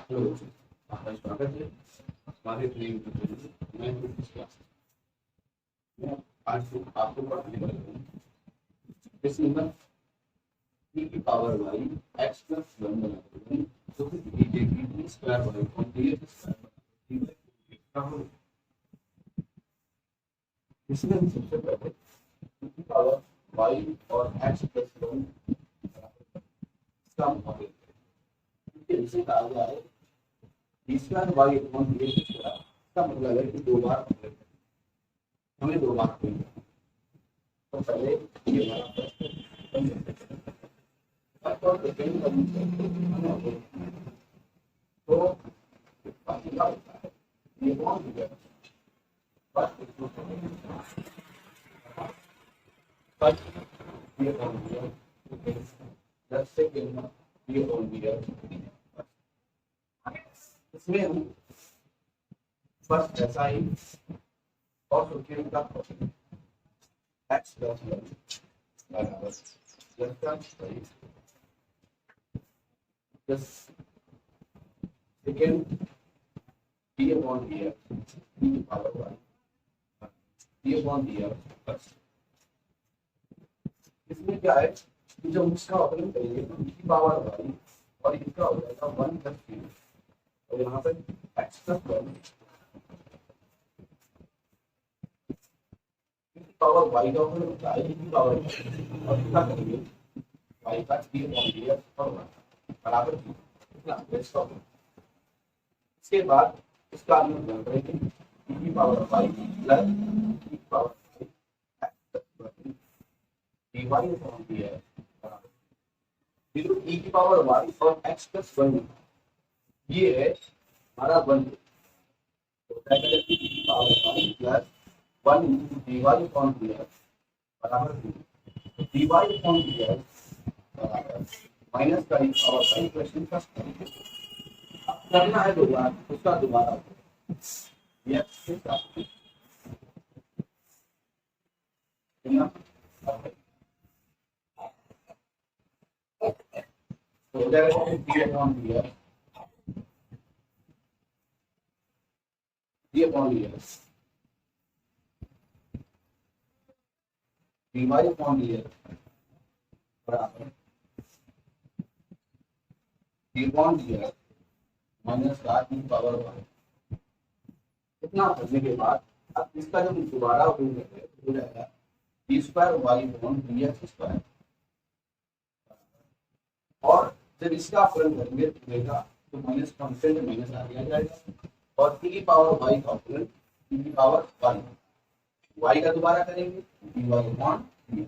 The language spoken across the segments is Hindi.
हेलो बच्चों, आपका स्वागत है हमारे प्ले यूट्यूब चैनल में। मैं हूं इस क्लास में। आज आपको पढ़ाने वाला हूँ क्वेश्चन नंबर e की पावर y x प्लस 1 बराबर 1 जो कि e की t स्क्वायर y को dx स्क्वायर बराबर 3 का होगा। इसमें हम सबसे पहले e की पावर y और x प्लस 1 बराबर इसका मॉडल करेंगे। इसे कहा गया है d square y upon dx square. इसका मतलब है कि दो बार हमें दो बार मिलेगा। तो पहले ये वाला फर्स्ट और सेकंड तो बाकी क्या होता है ये कौन दिया फर्स्ट ये कौन दिया दस सेकंड ये कौन दिया। इसमें हम फर्स्ट ऐसा ही और सेकंड का x प्लस 1 बराबर plus second d upon dx की पावर 1 d अपॉन dx। इसमें क्या है कि जब इसका अवकलन करेंगे तो e की पावर y और इसका हो जाएगा 1 प्लस 3 और यहाँ पे x प्लस 1 पावर y का अवकलन होता है e की पावर और इसका करेंगे y का d अपॉन dx और 1 बराबर 3 इतना इसका। इसके बाद इसका अवकलन करेंगे e की पावर y प्लस e की पावर dy अपॉन dx बराबर फिर e की पावर y और x प्लस 1 ये है हमारा 1 तो क्या करेंगे e की power y plus 1 dy upon dx बराबर dy अपॉन dx बराबर माइनस का e power y plus plus करना है दो बार उसका दोबारा यस तो जाएगा dy upon dx dy upon dx dy upon dx बराबर dy अपॉन dx माइनस का e पावर y। इतना करने के बाद अब इसका जब दोबारा उपयोग करेंगे तो हो जाएगा d square y upon dx square और जब इसका अपकलन करेंगे तो मिलेगा तो माइनस कांस्टेंट माइनस आ जाएगा और e की पावर y का अपकलन e की पावर 1 y का दोबारा करेंगे dy अपॉन dx।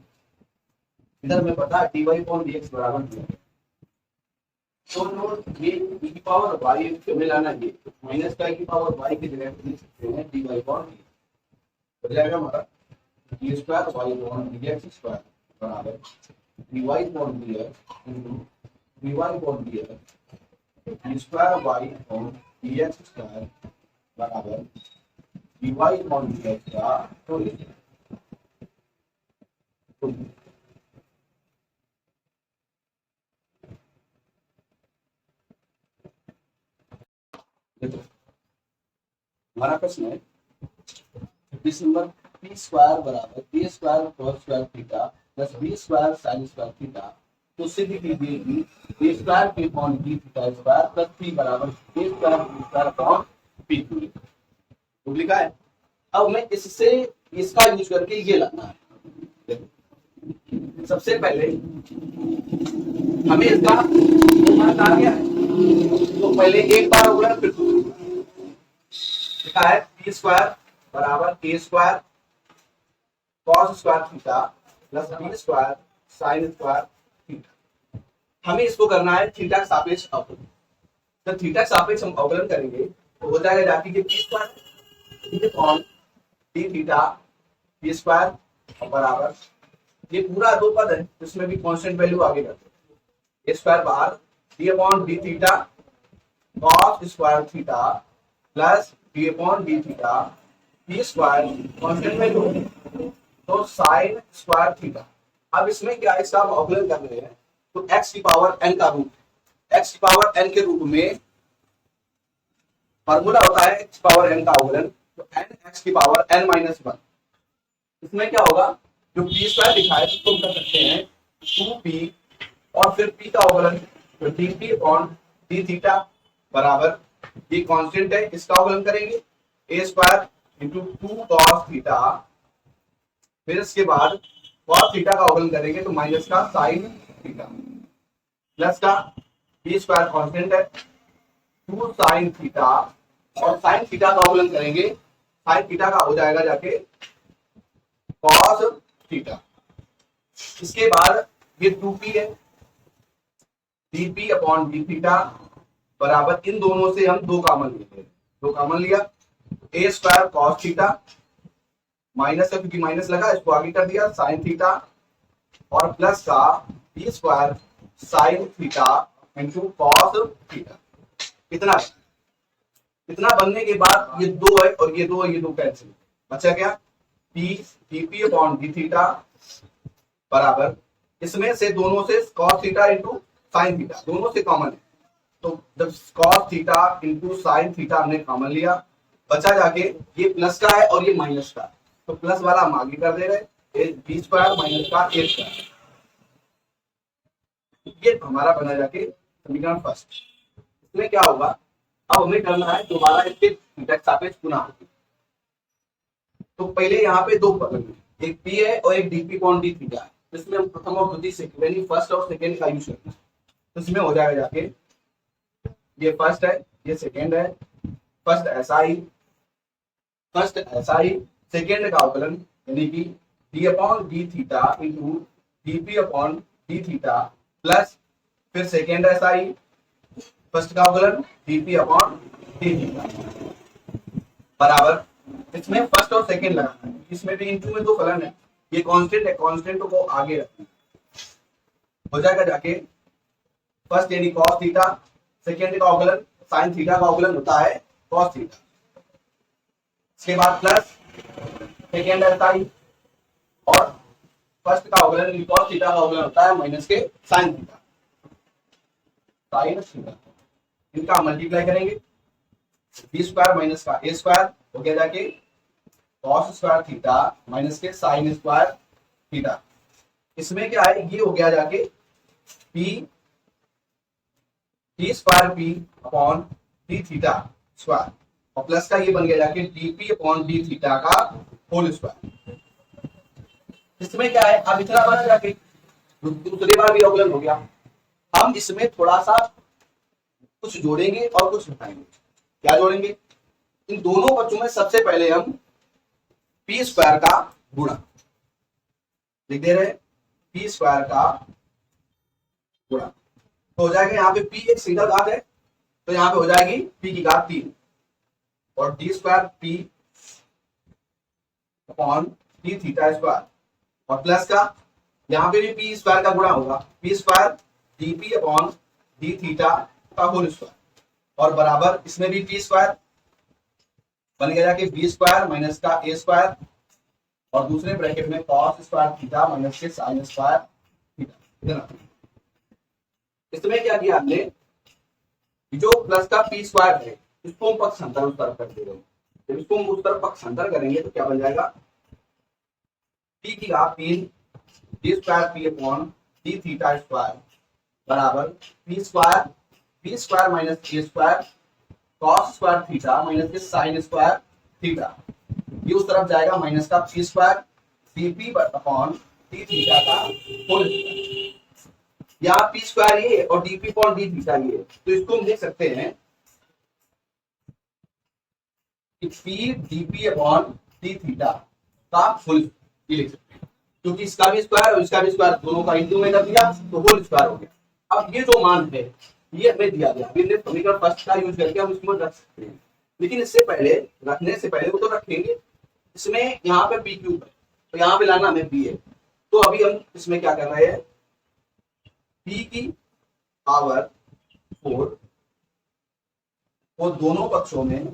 इधर में पता है dy अपॉन dx बराबर क्या है तो नोट ये e की पावर y में लाना है तो माइनस का e की पावर y की जगह पे लिख सकते हैं dy अपॉन dx हो जाएगा हमारा d square y upon dx square बराबर dy upon dx dy upon dx d square y upon dx square बराबर dy अपॉन dx का होल हमारा प्रश्न है 26 नंबर p स्क्वायर बराबर a square cos square theta plus b square sin square theta तो सिद्ध कीजिए कि a square p upon b theta square plus p बराबर a square b square upon p तो लिखा है। अब मैं इससे इसका यूज करके ये लाना है। सबसे पहले हमें इसका आ गया है तो पहले एक बार होगा फिर लिखा है p स्क्वायर बराबर a square cos square theta plus b square sin square theta. हमें इसको करना है थीटा का सापेक्ष अवकलन। तो थीटा का सापेक्ष हम अवकलन करेंगे तो हो जाएगा जाके कि p square upon d theta p square बराबर ये पूरा दो पद है जिसमें भी कांस्टेंट वैल्यू आगे करते हैं a स्क्वायर बाहर d upon d theta cos square theta plus d upon d theta p square constant value तो sin स्क्वायर थीटा। अब इसमें क्या इसका हम अवकलन कर रहे हैं तो x की पावर n का रूप x की पावर n के रूप में फॉर्मूला होता है x पावर n का अवकलन, तो n x की पावर n माइनस वन। इसमें क्या होगा, जो p स्क्वायर लिखा है तो तुम कर सकते हैं 2p और फिर p का अवकलन, तो dp अपॉन d थीटा बराबर, ये कांस्टेंट है, इसका अवकलन करेंगे a square into 2 cos theta, फिर इसके बाद cos थीटा का अवकलन करेंगे तो माइनस का sin थीटा, प्लस का p स्क्वायर कांस्टेंट है 2 sin थीटा, और sin थीटा का अवकलन करेंगे, sin थीटा का हो जाएगा जाके cos थीटा। इसके बाद ये 2p है, dp अपॉन d थीटा बराबर, इन दोनों से हम दो कॉमन लेते हैं, दो कॉमन लिया, a square cos theta minus का, क्योंकि माइनस लगा इसको आगे कर दिया sin थीटा, और प्लस का b square sin theta into cos theta. इतना बनने के बाद ये दो है और ये दो कैंसिल, बचा क्या p dp upon d theta बराबर, इसमें से दोनों से cos theta into sin theta दोनों से कॉमन है, तो जब cos theta into sin theta हमने कॉमन लिया, बचा जाके ये प्लस का है और ये माइनस का, तो प्लस वाला हम आगे कर दे रहे, बी स्क्वायर माइनस का ए स्क्वायर, ये हमारा बना जाके समीकरण फर्स्ट। इसमें क्या होगा, अब हमें करना है दोबारा इसके सापेक्ष गुणा, तो पहले यहाँ पे दो पद हैं, एक p है और एक dp अपॉन d थीटा है, इसमें हम प्रथम और द्वितीय यानी फर्स्ट और सेकंड का यूज करते हैं, तो इसमें हो जाएगा जाके ये फर्स्ट है ये सेकंड है, फर्स्ट ऐसा ही सेकंड का अवकलन यानी कि d upon d theta into dp upon d theta plus फिर सेकंड ऐसा ही फर्स्ट का अवकलन dp अपॉन d थीटा बराबर, इसमें फर्स्ट और सेकंड लगाना है, इसमें भी इनटू में दो फलन है, ये कांस्टेंट है, कांस्टेंट को आगे रखना हो जाएगा जाके फर्स्ट यानी cos थीटा, सेकंड का अवकलन sin थीटा का अवकलन होता है cos थीटा, इसके बाद प्लस सेकंड ऐसा ही, और फर्स्ट का अवकलन cos थीटा का अवकलन होता है माइनस के sin थीटा, इनका मल्टीप्लाई करेंगे, बी स्क्वायर माइनस का ए स्क्वायर हो गया जाके cos स्क्वायर थीटा माइनस के sin स्क्वायर थीटा, इसमें क्या है ये हो गया जाके d square P upon D theta square, और प्लस का ये बन गया जाके dp अपॉन डी थीटा का होल स्क्वायर। इसमें क्या है, अब इतना बना जाके दूसरी बार भी अवकलन हो गया, हम इसमें थोड़ा सा कुछ जोड़ेंगे और कुछ घटाएंगे। क्या जोड़ेंगे, इन दोनों बच्चों में सबसे पहले हम पी स्क्वायर का गुणा लिख दे रहे, पी स्क्वायर का गुणा, तो हो जाएगा यहाँ पे p एक सिंगल घात है, तो यहाँ पे हो जाएगी p की घात 3 और D square p upon D theta square, और प्लस का यहाँ पे भी p स्क्वायर का गुणा होगा, p square dp upon D theta का होल स्क्वायर, और बराबर इसमें भी p स्क्वायर बन गया जाके b स्क्वायर माइनस का a स्क्वायर, और दूसरे ब्रैकेट में cos स्क्वायर थीटा माइनस के sin स्क्वायर थीटा। इसमें क्या किया हमने, जो प्लस का p स्क्वायर है इसको हम पक्षांतर उस तरफ कर दे रहे हैं, जब इसको हम उस तरफ पक्षांतर करेंगे तो क्या बन जाएगा, p की घात 3 d square p upon d theta square बराबर p square minus a square cos square theta minus के sin स्क्वायर थीटा, ये उस तरफ जाएगा माइनस का p square dp upon d theta का होल स्क्वायर, यहाँ p स्क्वायर ये और dp अपॉन d थीटा ये, तो इसको हम लिख सकते हैं कि p dp upon d theta का होल, ये लिख सकते हैं, क्योंकि इसका भी स्क्वायर और इसका भी स्क्वायर दोनों का इंटू में कर दिया तो होल स्क्वायर हो गया। अब ये जो मान है ये हमें दिया गया, समीकरण फर्स्ट का यूज करके हम इसको रख सकते हैं, लेकिन इससे पहले रखने से पहले वो तो रखेंगे, इसमें यहाँ पे p क्यूब है तो यहाँ पे लाना हमें p है, तो अभी हम इसमें क्या कर रहे हैं, p की पावर 4 को दोनों पक्षों में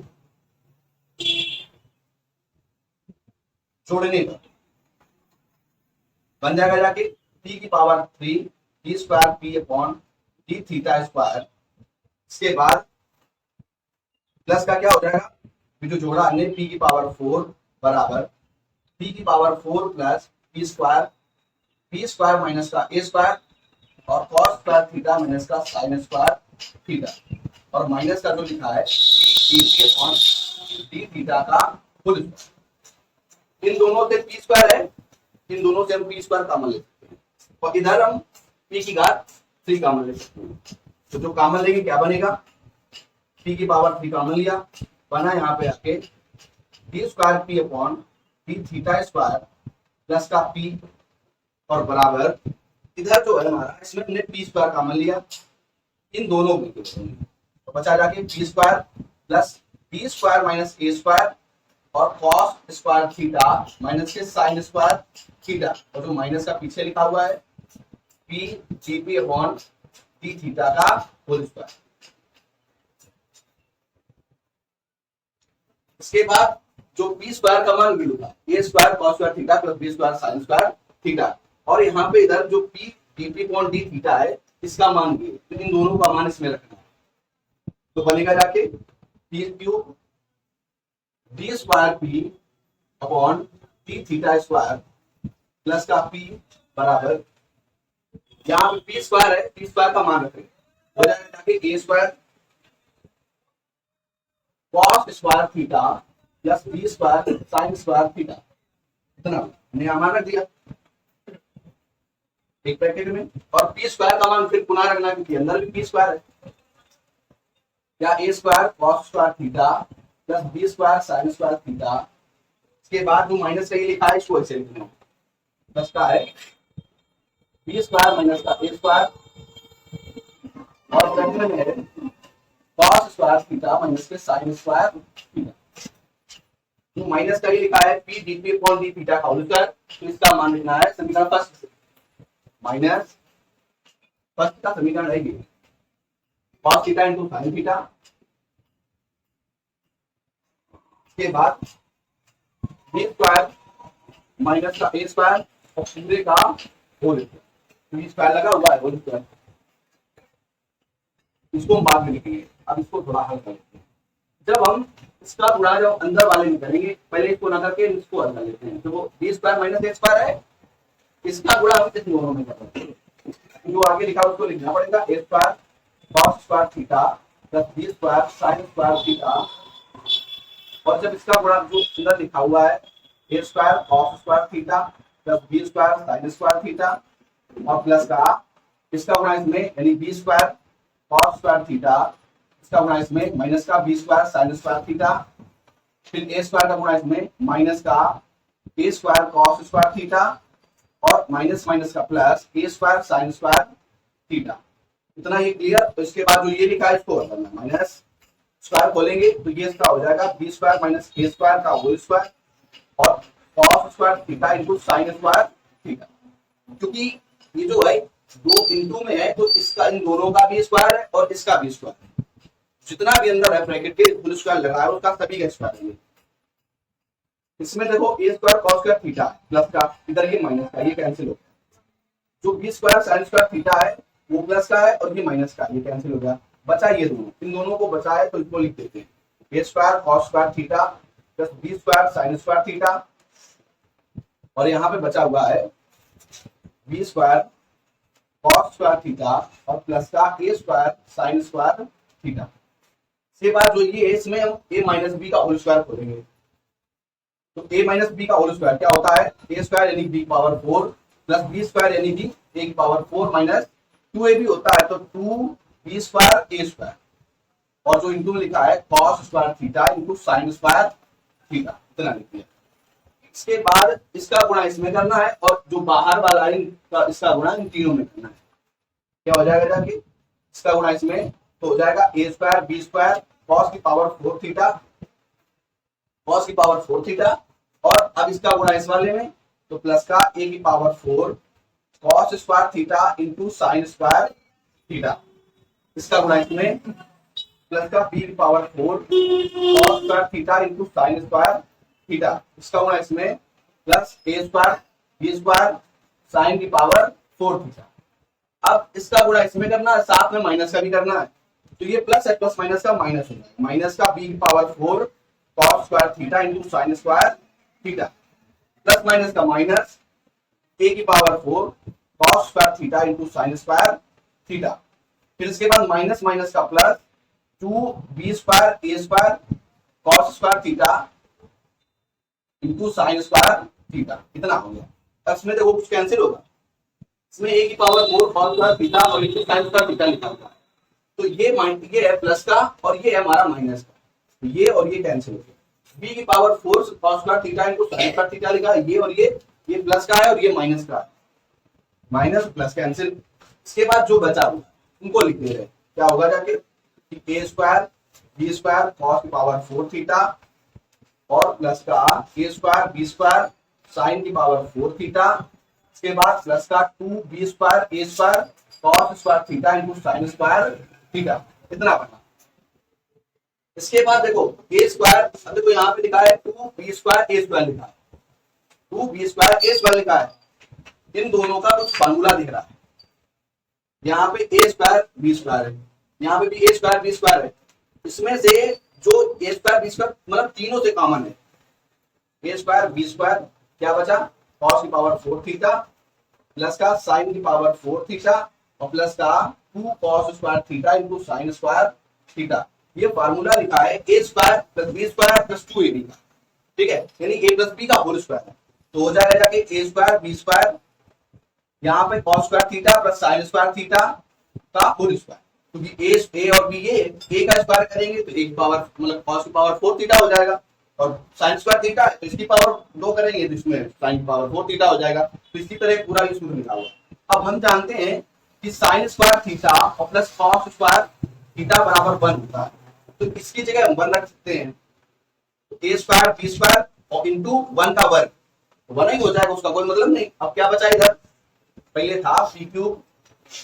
जोड़ने का बन जाएगा जाके p की power 3 d square p upon d theta square, इसके बाद प्लस का क्या हो जाएगा, जो जोड़ा हमने p की पावर 4 बराबर p की power 4 plus p square minus का a स्क्वायर और cos स्क्वायर थीटा माइनस का sin स्क्वायर थीटा, और माइनस का जो लिखा है d थीटा का होल स्क्वायर। इन दोनों से p स्क्वायर है, इन दोनों से हम p स्क्वायर कॉमन ले सकते हैं, और इधर हम p की घात 3 कॉमन ले सकते हैं। तो जो कॉमन लेंगे क्या बनेगा, p की पावर 3 कॉमन लिया, बना यहाँ पे आके d square p upon d theta square plus का p, और बराबर इधर जो है हमारा, इसमें हमने p स्क्वायर कॉमन लिया, इन दोनों में तो बचा जाके p square plus b square minus a square और cos स्क्वायर थीटा माइनस के sin स्क्वायर थीटा, और जो माइनस का पीछे लिखा हुआ है p gp upon d theta का होल स्क्वायर। इसके बाद जो p स्क्वायर का मान भी होगा a square cos square theta plus b square sin square theta, और यहाँ पे इधर जो p dp upon d theta है इसका मान भी, तो इन दोनों का मान इसमें रखना है, तो बनेगा जाके p cube d square p upon d theta square plus का p बराबर, यहाँ पे p स्क्वायर है, p स्क्वायर का मान रखेंगे, हो जाएगा जाके a square cos square theta plus b square sin square theta, इतना हमने यहाँ मान रख दिया एक ब्रैकेट में, और p स्क्वायर का मान फिर पुनः रखना क्योंकि अंदर भी p स्क्वायर है, क्या a square cos square theta plus b square sin square theta. इसके बाद जो माइनस का ये लिखा है इसको ऐसे लिखना, प्लस का है b स्क्वायर माइनस का a स्क्वायर, और ब्रैकेट में है cos स्क्वायर थीटा माइनस के sin स्क्वायर थीटा। जो माइनस का ये लिखा है p dp upon d theta का होल स्क्वायर, तो इसका मान लिखना है समीकरण फर्स्ट से, माइनस फर्स्ट का समीकरण रहेगी cos theta into sin theta, इसके बाद b स्क्वायर माइनस का a स्क्वायर और पूरे का होल स्क्वायर, b स्क्वायर लगा हुआ है होल स्क्वायर, इसको हम बाद में लिखेंगे, अब इसको थोड़ा हल कर लेते हैं। जब हम इसका गुणा जब अंदर वाले में करेंगे, पहले इसको ना करके इसको हल कर लेते हैं, तो वो b square minus a square है, इसका गुणा हम इस दोनों में करते हैं, जो आगे लिखा उसको लिखना पड़ेगा a square cos square theta plus b square sin square theta, और जब इसका गुणा जो अंदर लिखा हुआ है a square cos square theta plus b square sin square theta, और प्लस का इसका गुणा इसमें यानी b square cos square theta, इसका गुणा इसमें माइनस का b square sin square theta, फिर a स्क्वायर का गुणा इसमें माइनस का a square cos square theta, और माइनस माइनस का plus a square sin square theta. इतना ये क्लियर। तो इसके बाद जो ये लिखा है इसको करना, माइनस स्क्वायर खोलेंगे तो ये इसका हो जाएगा b square minus a square का होल स्क्वायर और cos square theta into sin square theta. क्योंकि ये जो है दो इंटू में है तो इसका इन दोनों का भी स्क्वायर है और इसका भी स्क्वायर है, जितना भी अंदर है ब्रैकेट के फुल स्क्वायर लगा है उसका सभी का स्क्वायर है। इसमें देखो a square cos square theta plus का, इधर ये माइनस का, ये कैंसिल हो गया, जो b square sin square theta है वो प्लस का है और ये माइनस का, ये कैंसिल हो गया, बचा ये दोनों, इन दोनों को बचा है तो इसको लिख देते हैं a square cos square theta plus b square sin square theta, और यहाँ पे बचा हुआ है b square cos square theta और प्लस का a square sin square theta. इसके बाद जो ये इसमें हम a माइनस बी का होल स्क्वायर खोलेंगे, तो a माइनस बी का होल स्क्वायर क्या होता है, a स्क्वायर यानी b power 4 plus b square यानी b a की पावर 4 माइनस 2ab होता है तो 2b स्क्वायर a स्क्वायर, और जो इंटू में लिखा है cos square theta into sin square theta, इतना लिख दिया। इसके बाद इसका गुणा इसमें करना है और जो बाहर वाला है इसका गुणा इन तीनों में करना है, क्या हो जाएगा जाके इसका गुणा इसमें तो हो जाएगा a square b square cos की पावर 4 थीटा, cos की पावर 4 थीटा, और अब इसका गुणा इस वाले में तो प्लस का a की power 4 cos square theta into sin square theta, इसका गुणा इसमें प्लस का b की power 4 cos square theta into sin square theta, इसका गुणा इसमें plus a square b square sin की पावर 4 थीटा। अब इसका गुणा इसमें करना है, साथ में माइनस का भी करना है, तो ये प्लस है, प्लस माइनस का माइनस हो जाएगा, माइनस का बी की power 4 cos square theta into sine square theta, plus minus का माइनस ए की power 4 cos square theta into sine square theta, फिर इसके बाद माइनस माइनस का plus 2 B square A square cos square theta into sine square theta, इतना हो गया। अब इसमें देखो कुछ कैंसिल होगा, इसमें ए की पावर 4 कॉस स्क्वायर थीटा और इंटू साइन स्क्वायर थीटा लिखा हुआ है, तो ये है प्लस का और ये है हमारा माइनस का, तो ये और ये कैंसिल हो गया। बी की power 4 cos square theta into sine square theta लिखा है, ये और ये प्लस का है और ये माइनस का है, माइनस प्लस कैंसिल। इसके बाद जो बचा हुआ उनको लिख दे रहे, क्या होगा जाके A square B square cos की पावर 4 थीटा और प्लस का A square B square sine की पावर 4 थीटा, इसके बाद प्लस का 2 B square A square cos square theta into sine square theta, इतना बना। इसके बाद देखो ए स्क्वायर, देखो यहाँ पे लिखा है 2 बी स्क्वायर ए स्क्वायर लिखा है, 2 बी स्क्वायर ए स्क्वायर लिखा है, इन दोनों का कुछ फार्मूला दिख रहा है, यहाँ पे ए स्क्वायर बी स्क्वायर है, यहाँ पे भी ए स्क्वायर बी स्क्वायर है, इसमें से जो ए स्क्वायर बी स्क्वायर मतलब तीनों से कॉमन है, ए स्क्वायर बी स्क्वायर क्या बचा कॉस की पावर 4 थीटा प्लस का साइन की पावर 4 थीटा और प्लस का 2 cos square theta into sine square theta, ये फार्मूला लिखा है A square plus B square plus 2ab का, ठीक है, यानी ए प्लस बी का होल स्क्वायर है, तो हो जाएगा जाके ए स्क्वायर बी स्क्वायर यहाँ पे cos square theta plus sign square theta का होल स्क्वायर, क्योंकि ए और बी ये ए का स्क्वायर करेंगे तो एक पावर मतलब कॉस की पावर 4 थीटा हो जाएगा और साइन स्क्वायर थीटा तो इसकी पावर 2 करेंगे तो इसमें साइन की पावर 4 थीटा हो जाएगा, तो इसी तरह पूरा इसमें लिखा हुआ। अब हम जानते हैं कि साइन स्क्वायर थीटा और प्लस कॉस स्क्वायर थीटा बराबर 1 होता है, तो इसकी जगह हम 1 रख सकते हैं, ए स्क्वायर बी स्क्वायर और इंटू 1 का वर्ग, 1 ही हो जाएगा, उसका कोई मतलब नहीं। अब क्या बचा इधर, पहले था P cube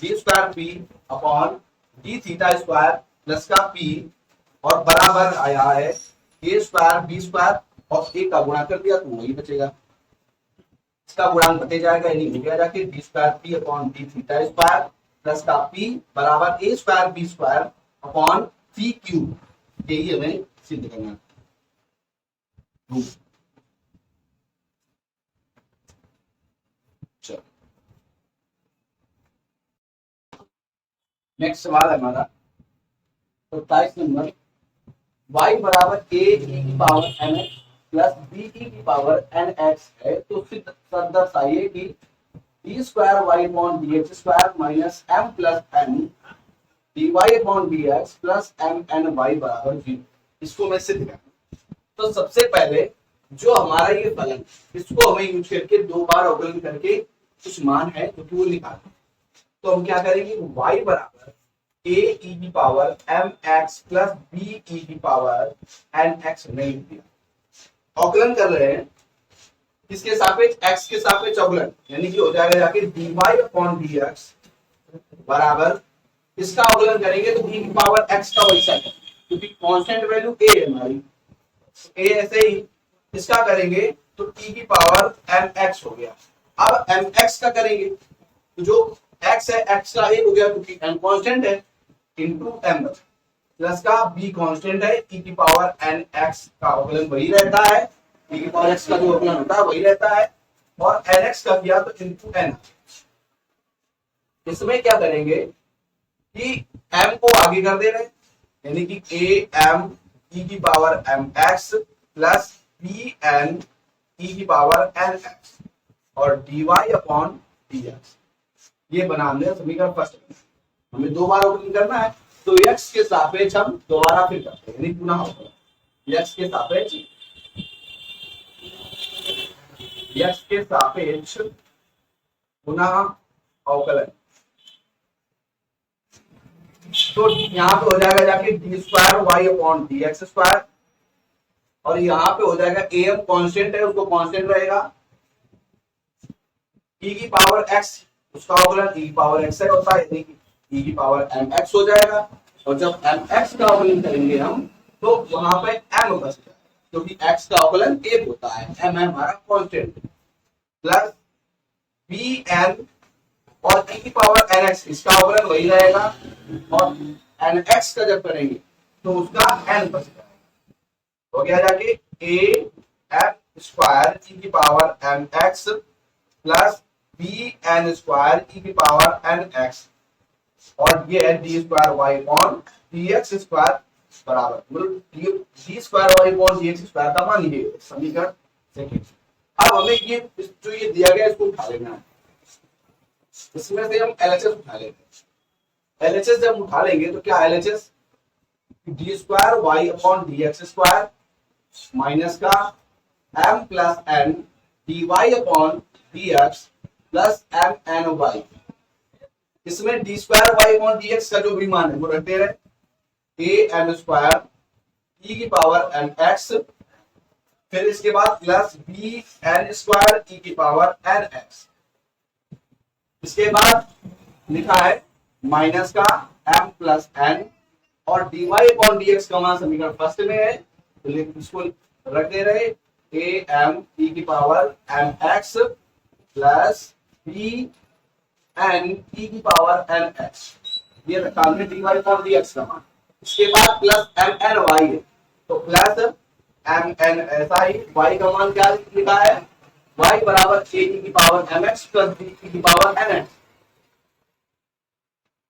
D square P upon D theta square plus का पी और बराबर आया है ए स्क्वायर बी स्क्वायर और ए का गुणा कर दिया तो वही बचेगा, इसका गुणांक बते जाएगा, यानी हो गया जाके d square P upon D theta square plus का पी बराबर ए स्क्वायर बी स्क्वायर अपॉन सी क्यूब, यही हमें सिद्ध करना है। नेक्स्ट सवाल है हमारा 27 नंबर, y बराबर a e की power mx plus b e की पावर nx है, तो सिद्ध दर्शाइए कि d square y upon dx square minus m plus n dy upon dx plus m n y बराबर 0, इसको मैं सिद्ध करना। तो सबसे पहले जो हमारा ये फलन इसको हमें यूज करके 2 बार अवकलन करके कुछ मान है तो वो निकालना, तो हम क्या करेंगे y बराबर a e की power mx plus b e की पावर nx नहीं दिया, अवकलन कर रहे हैं किसके सापेक्ष, x के सापेक्ष अवकलन, यानी कि हो जाएगा जाके dy अपॉन dx बराबर, इसका अवकलन करेंगे तो e की पावर x का वैसा है क्योंकि कांस्टेंट वैल्यू a है हमारी, a ऐसे ही इसका करेंगे तो e की पावर mx हो गया। अब mx का करेंगे तो जो x है x का 1 हो गया क्योंकि m कांस्टेंट है इंटू m प्लस का b कांस्टेंट है, e की पावर nx का अवकलन वही रहता है, e की पावर x का जो अवकलन होता है वही रहता है, और nx का किया तो इंटू n। इसमें क्या करेंगे कि m को आगे कर दे रहे हैं, यानी कि a m e की power mx plus b n e की पावर nx और dy अपॉन dx, ये बना हमने समीकरण फर्स्ट। हमें 2 बार अवकलन करना है तो x के सापेक्ष हम दोबारा फिर करते हैं, यानी पुनः अवकलन x के सापेक्ष पुनः अवकलन, तो यहाँ पे हो जाएगा जाके d square Y upon D x square और यहाँ पे हो जाएगा am कांस्टेंट है उसको कांस्टेंट रहेगा, e की पावर x उसका अवकलन e की पावर x है होता है, यानी कि e की पावर mx हो जाएगा, और जब mx का अवकलन करेंगे हम तो वहां पे m बच जाएगा क्योंकि x का अवकलन 1 होता है, m है हमारा कांस्टेंट, प्लस bn और e की पावर nx इसका अवकलन वही रहेगा और एन एक्स का जब करेंगे तो उसका एन बच जाएगा। हो गया जाके ए एफ स्क्वायर ई की power M x plus B N square E की पावर एन एक्स, और ये है D square Y upon D x square बराबर, मतलब D square Y upon D x square का मान ये समीकरण सेकंड। अब हमें ये जो ये दिया गया इसको उठा लेना है, इसमें से हम एलएचएस उठा लेते हैं। एलएचएस जब उठा लेंगे तो क्या LHS D square Y upon D x square minus का M plus N D Y upon D X plus M N Y, इसमें D square Y upon D x का जो भी मान है वो रखते रहे ए एम स्क्वायर ई की पावर एम एक्स, फिर इसके बाद plus B N square E की पावर एन एक्स, इसके बाद लिखा है माइनस का एम प्लस एन और d Y upon D x का मान समीकरण फर्स्ट में है तो इसको रख दे रहे ए एम ई की power M x plus B n e की पावर एन एक्स, ये रखा हमने d Y upon D x का मान। इसके बाद प्लस एम एन वाई है तो प्लस एम एन ऐसा ही वाई का मान क्या लिखा है y बराबर ए की power M x plus b की पावर एन एक्स,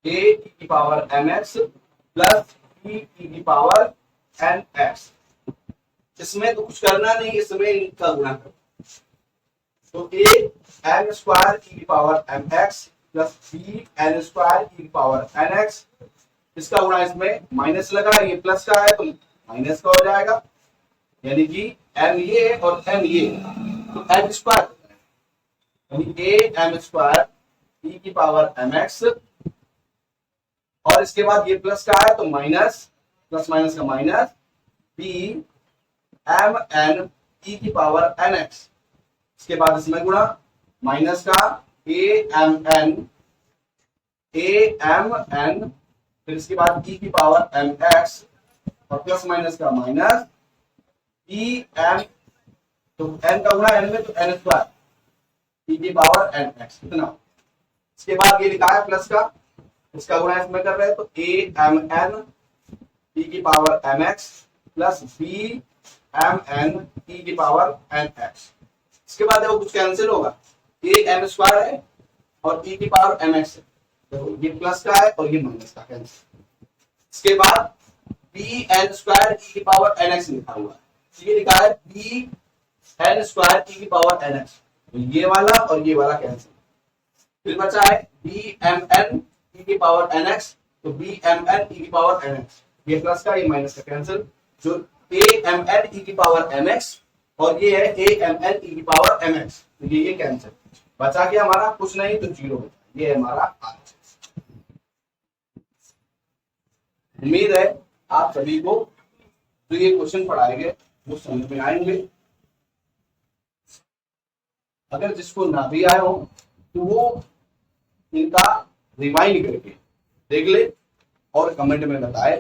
ए की power M x plus b की पावर एन एक्स। इसमें तो कुछ करना नहीं, इसमें इनका गुणा करो तो ए एम स्क्वायर की power M x plus B N square की पावर एन एक्स, इसका गुणा इसमें माइनस लगा, ये प्लस का है तो माइनस का हो जाएगा, यानी कि एम ये है और एम ये तो एम स्क्वायर यानी ए एम स्क्वायर ई की पावर एम एक्स, और इसके बाद ये प्लस का है तो माइनस, प्लस माइनस का minus b m n e की पावर एन एक्स, इसके बाद इसमें गुणा माइनस का ए एम एन फिर इसके बाद ई की पावर एम एक्स और प्लस माइनस का माइनस बी एम, तो एन का गुणा एन में तो एन स्क्वायर ई की पावर एन एक्स इतना। इसके बाद ये लिखा है प्लस का, इसका गुणा इसमें कर रहे हैं तो ए एम एन ई की power M x plus b m n e की पावर एन एक्स। इसके बाद देखो कुछ कैंसिल होगा, ए एम स्क्वायर है और ई की पावर एम एक्स है, देखो ये प्लस का है और ये माइनस का कैंसिल। इसके बाद बी एन स्क्वायर ई की पावर एन एक्स लिखा हुआ है, ये लिखा है बी एन स्क्वायर ई की पावर एन एक्स, तो ये वाला और ये वाला कैंसिल। फिर बचा है बी एम एन ई की पावर एन एक्स, तो बी एम एन ई की पावर एन एक्स, ये प्लस का ये माइनस का कैंसिल, जो ए एम एन ई की पावर एम एक्स और ये है ए एम एन ई की पावर एम एक्स, तो ये कैंसिल। बचा गया हमारा कुछ नहीं तो जीरो, ये हमारा आंसर। उम्मीद है आप सभी को तो ये क्वेश्चन पढ़ाएंगे वो समझ में आएंगे। अगर जिसको ना भी आए हो तो वो इनका रिवाइंड करके देख ले और कमेंट में बताए।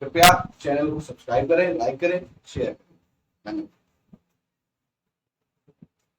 कृपया चैनल को सब्सक्राइब करें, लाइक करें, शेयर करें। धन्यवाद।